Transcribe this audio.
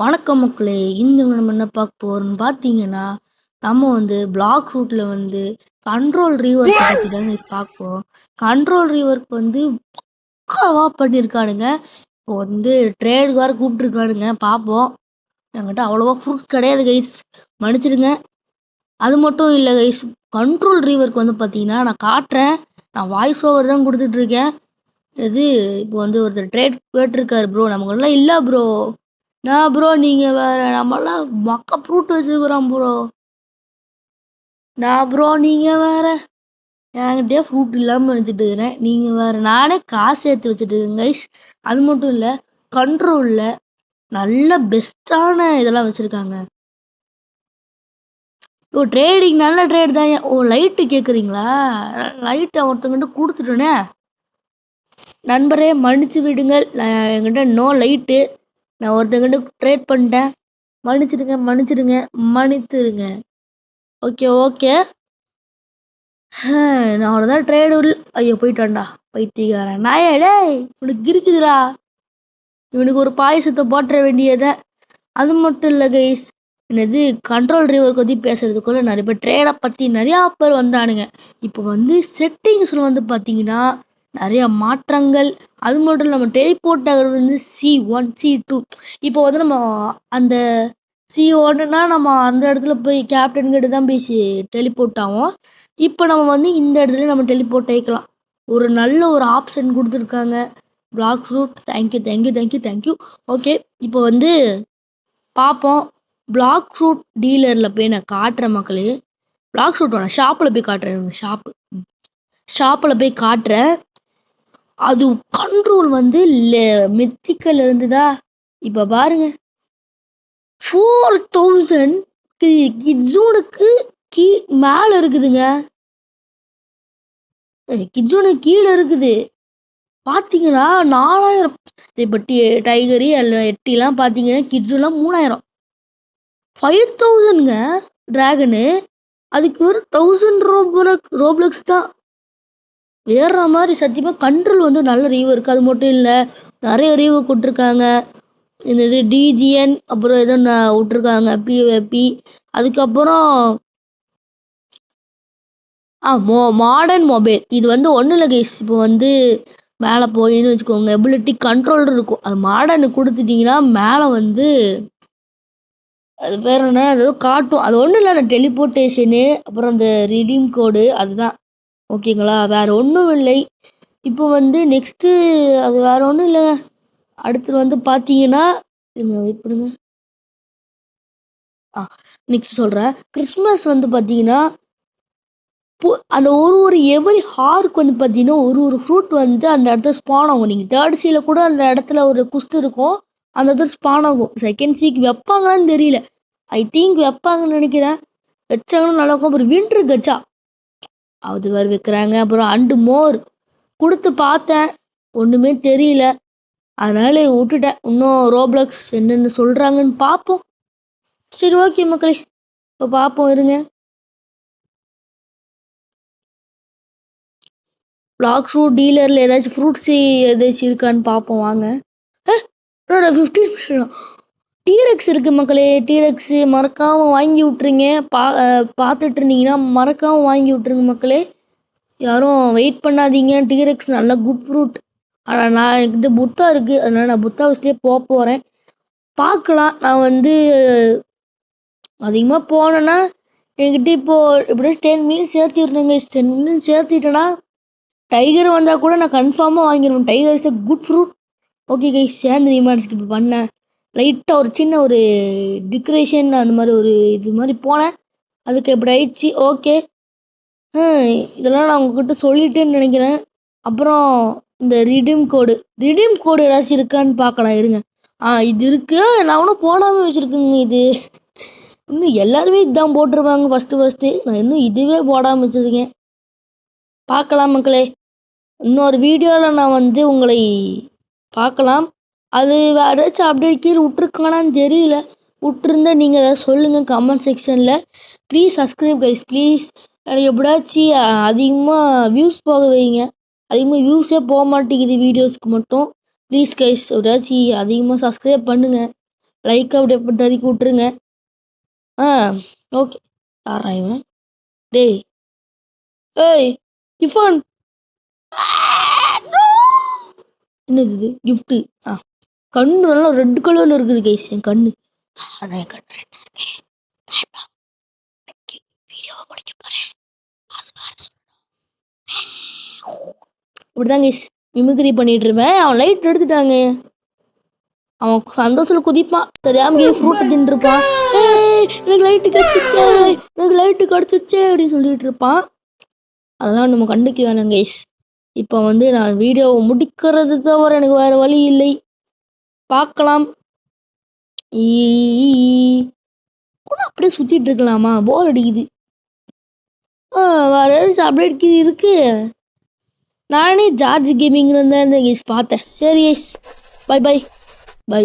வணக்கம் மக்களே! இந்த நம்ம என்ன பார்க்க போறோம்னு பார்த்தீங்கன்னா, நம்ம பிளாக் ரூட்ல கண்ட்ரோல் ரீவொர்க் பத்தி தாங்க பார்க்க போறோம். கண்ட்ரோல் ரீவொர்க் பக்காவா பண்ணியிருக்கானுங்க. இப்போ ட்ரேடுக்கு வேற கூப்பிட்டுருக்கானுங்க பார்ப்போம். என்கிட்ட அவ்வளவா ப்ரூஃப்ஸ் கிடையாது கைஸ். மன்னிச்சிடுங்க. அது மட்டும் இல்ல கைஸ். கண்ட்ரோல் ரீவொர்க் பார்த்தீங்கன்னா, நான் காட்டுறேன். நான் வாய்ஸ் ஓவர் தான் குடுத்துட்டு இருக்கேன். இப்போ ஒருத்தர் ட்ரேட் கேட்டிருக்காரு ப்ரோ. நமக்கெல்லாம் இல்ல ப்ரோ. நான் ப்ரோ நீங்க வேற நம்மலாம் மொக்க ஃப்ரூட் வச்சுக்கிறோம் ப்ரோ. நான் ப்ரோ நீங்க வேற என்கிட்டயே ஃப்ரூட் இல்லாம வச்சுட்டு இருக்கிறேன். நீங்க வேற நானே காசு சேர்த்து வச்சுட்டு இருக்கேன் கைஸ். அது மட்டும் இல்ல கண்ட்ரோல்ல நல்ல பெஸ்டான இதெல்லாம் வச்சிருக்காங்க. ஓ ட்ரேடிங் நல்ல ட்ரேட் தான். ஓ லைட்டு கேக்குறீங்களா? லைட் ஒருத்தங்கிட்ட கொடுத்துட்டோனே. நண்பரே மன்னிச்சு விடுங்கள். என்கிட்ட நோ லைட்டு. நான் ஒருத்தங்கிட்ட ட்ரேட் பண்ணிட்டேன். மன்னிச்சிடுங்க. மன்னித்துருங்க. ஓகே. நான் அவ்வளோதான் ட்ரேடு ஐயோ போயிட்டான்டா பைத்தியக்காரன் நாயே. டேய் உனக்கு இருக்குதுடா. இவனுக்கு ஒரு பாயசத்தை போட்டுற வேண்டியதை. அது மட்டும் இல்லை கைஸ். என்னது கண்ட்ரோல் ரிவர் பற்றி பேசுறதுக்குள்ள நிறைய பேர் ட்ரேடை பற்றி நிறையா பேர் வந்தானுங்க. இப்போ செட்டிங்ஸில் பார்த்தீங்கன்னா நிறைய மாற்றங்கள். அது மட்டும் நம்ம டெலிபோர்ட் ஆகிறது C1 C2. இப்போ நம்ம அந்த C1னா நம்ம அந்த இடத்துல போய் கேப்டன் கிட்ட தான் பேசி டெலிபோர்ட் ஆகும். இப்போ நம்ம இந்த இடத்துல நம்ம டெலிபோர்ட் ஆகிக்கலாம். ஒரு நல்ல ஒரு ஆப்ஷன் கொடுத்துருக்காங்க பிளாக் ரூட். தேங்க்யூ. ஓகே இப்போ பார்ப்போம். பிளாக் ரூட் டீலரில் போய் நான் காட்டுறேன் மக்களே. பிளாக் ரூட்டோட ஷாப்பில் போய் காட்டுறேன். ஷாப்பில் போய் காட்டுறேன். அது கண்ட்ரோல் மித்திக்கல் இருந்துதா. இப்போ பாருங்க 4000 கிட்ஸோனுக்கு மேல இருக்குதுங்க. கிட்ஸோனுக்கு கீழே இருக்குது பாத்தீங்கன்னா 4000. இப்போ டைகரி எட்டிலாம் பாத்தீங்கன்னா கிட்ஸ்லாம் 3000. 5000ங்க டிராகனு. அதுக்கு ஒரு 1000 ரோப்ளக்ஸ் தான். வேற மாதிரி சத்தியமா கண்ட்ரோல் நல்ல ரீவ் இருக்கு. அது மட்டும் இல்ல நிறைய ரீவ் கொடுத்துருக்காங்க. இந்த டிஜிஎன் அப்புறம் ஏதோ விட்டுருக்காங்க பிஓபி. அதுக்கப்புறம் மாடர்ன் மொபைல். இது ஒன்றும் இல்லை கைஸ். இப்போ மேலே போயின்னு வச்சுக்கோங்க எபிலிட்டி கண்ட்ரோல் இருக்கும். அது மாடர்னு கொடுத்துட்டீங்கன்னா மேலே அது பேர் என்ன ஏதோ காட்டும். அது ஒன்றும் இல்லை அந்த டெலிபோர்ட்டேஷனு அப்புறம் அந்த ரிடீம் கோடு அதுதான். ஓகேங்களா? வேற ஒன்றும் இல்லை. இப்போ நெக்ஸ்ட்டு அது வேற ஒன்றும் இல்லை. அடுத்து பார்த்தீங்கன்னா வெயிட் பண்ணுங்க. நெக்ஸ்ட் சொல்கிறேன். கிறிஸ்மஸ் பார்த்தீங்கன்னா அந்த ஒரு எவரி ஹார்க்கு பார்த்தீங்கன்னா ஒரு ஃப்ரூட் அந்த இடத்துல ஸ்பான் ஆகும். நீங்கள் தேர்ட் சீல கூட அந்த இடத்துல ஒரு குஸ்ட் இருக்கும். அந்த இடத்துல ஸ்பான் ஆகும். செகண்ட் சீக்கு வைப்பாங்களான்னு தெரியல. ஐ திங்க் வைப்பாங்கன்னு நினைக்கிறேன். வச்சாங்கன்னா நல்லா இருக்கும். அப்புறம் வின்டர் கச்சா அது வேறு வைக்கிறாங்க. அப்புறம் அண்டு மோர் கொடுத்து பார்த்தேன். ஒன்றுமே தெரியல. அதனால விட்டுட்டேன். இன்னும் ரோப்ளக்ஸ் என்னென்னு சொல்கிறாங்கன்னு பார்ப்போம். சரி ஓகே மக்களே. இப்போ பார்ப்போம் இருங்க. பிளாக் ஃப்ரூட் டீலரில் ஏதாச்சும் ஃப்ரூட்ஸ் ஏதாச்சும் இருக்கான்னு பார்ப்போம் வாங்க. 15 டீரெக்ஸ் இருக்கு மக்களே. டீரெக்ஸ் மறக்காம வாங்கி விட்டுருங்க. பார்த்துட்டு இருந்தீங்கன்னா மறக்காம வாங்கி விட்டுருங்க மக்களே. யாரும் வெயிட் பண்ணாதீங்க. டீரெக்ஸ் நல்ல குட் ஃப்ரூட். ஆனால் நான் என்கிட்ட புத்தா இருக்கு. அதனால நான் புத்தா வச்சுட்டே போகிறேன். பார்க்கலாம். நான் அதிகமாக போனேன்னா என்கிட்ட இப்போ எப்படியும் 10 மில்லியன் சேர்த்திருந்தேங்க. 10 மில்லியன் சேர்த்திட்டேன்னா டைகர் வந்தால் கூட நான் கன்ஃபார்மாக வாங்கிடுவேன். Tiger is a good fruit. Okay guys, சேர்ந்து ரிமார்ட்ஸ்க்கு இப்போ பண்ணேன். லைட்டாக ஒரு சின்ன ஒரு டெக்கரேஷன் அந்த மாதிரி ஒரு இது மாதிரி போனேன். அதுக்கு எப்படி ஆயிடுச்சு. ஓகே இதெல்லாம் நான் உங்ககிட்ட சொல்லிட்டேன்னு நினைக்கிறேன். அப்புறம் இந்த ரிடீம் கோடு ஏதாச்சும் இருக்கான்னு பார்க்கலாம் இருங்க. இது இருக்கு. நான் ஒன்றும் போடாமல் வச்சுருக்கேங்க. இது இன்னும் எல்லாருமே இதுதான் போட்டிருப்பாங்க ஃபஸ்ட்டு. நான் இன்னும் இதுவே போடாமல் வச்சுருக்கேன். பார்க்கலாம் மக்களே. இன்னொரு வீடியோவில் நான் உங்களை பார்க்கலாம். அது வேறு ஏதாச்சும் அப்டேட் கீழே விட்ருக்கானான்னு தெரியல. விட்டுருந்தா நீங்கள் ஏதாவது சொல்லுங்கள் கமெண்ட் செக்ஷனில். Please subscribe guys please. எனக்கு எப்படியாச்சும் அதிகமாக வியூஸ் போக வைங்க. அதிகமாக வியூஸே போக மாட்டேங்குது வீடியோஸ்க்கு மட்டும். ப்ளீஸ் கைஸ் எப்படியாச்சும் அதிகமாக சப்ஸ்கிரைப் பண்ணுங்கள். லைக் அப்படியே தறிக்கி விட்டுருங்க. ஓகே. யாரா இவன்? டேய் ஏய் இஃபான், என்னது இது கிஃப்ட்? கண்ணு நல்லா ரெட் கலர்ல இருக்குது கைஸ். என் கண்ணு அதான் என் கண்ணு ரெட்டா இருக்கேன். வீடியோவை முடிக்க போறேன். அது வேற இப்படிதான் கைஸ் மிமிக்ரி பண்ணிட்டு இருப்பேன். அவன் லைட் எடுத்துட்டாங்க. அவன் சந்தோஷத்துல குதிப்பான், தெரியாம ஃப்ரூட்டை தின்னுருப்பான். எனக்கு லைட்டு கிடைச்சிச்சே, எனக்கு லைட்டு கிடைச்சிச்சே அப்படின்னு சொல்லிட்டு இருப்பான். அதெல்லாம் நம்ம கண்டுக்க வேணாம் கைஸ். இப்போ வந்து நான் வீடியோவை முடிக்கிறது தவிர எனக்கு வேற வழி இல்லை. பார்க்கலாம். கூட அப்படியே சுத்திட்டு இருக்கலாமா? போர் அடிக்குது. வேற ஏதாச்சும் அப்டேட் இருக்கு? நானே ஜார்ஜ் கேமிங் தான் கைஸ் பார்த்தேன். சரி கைஸ், பை பை பை.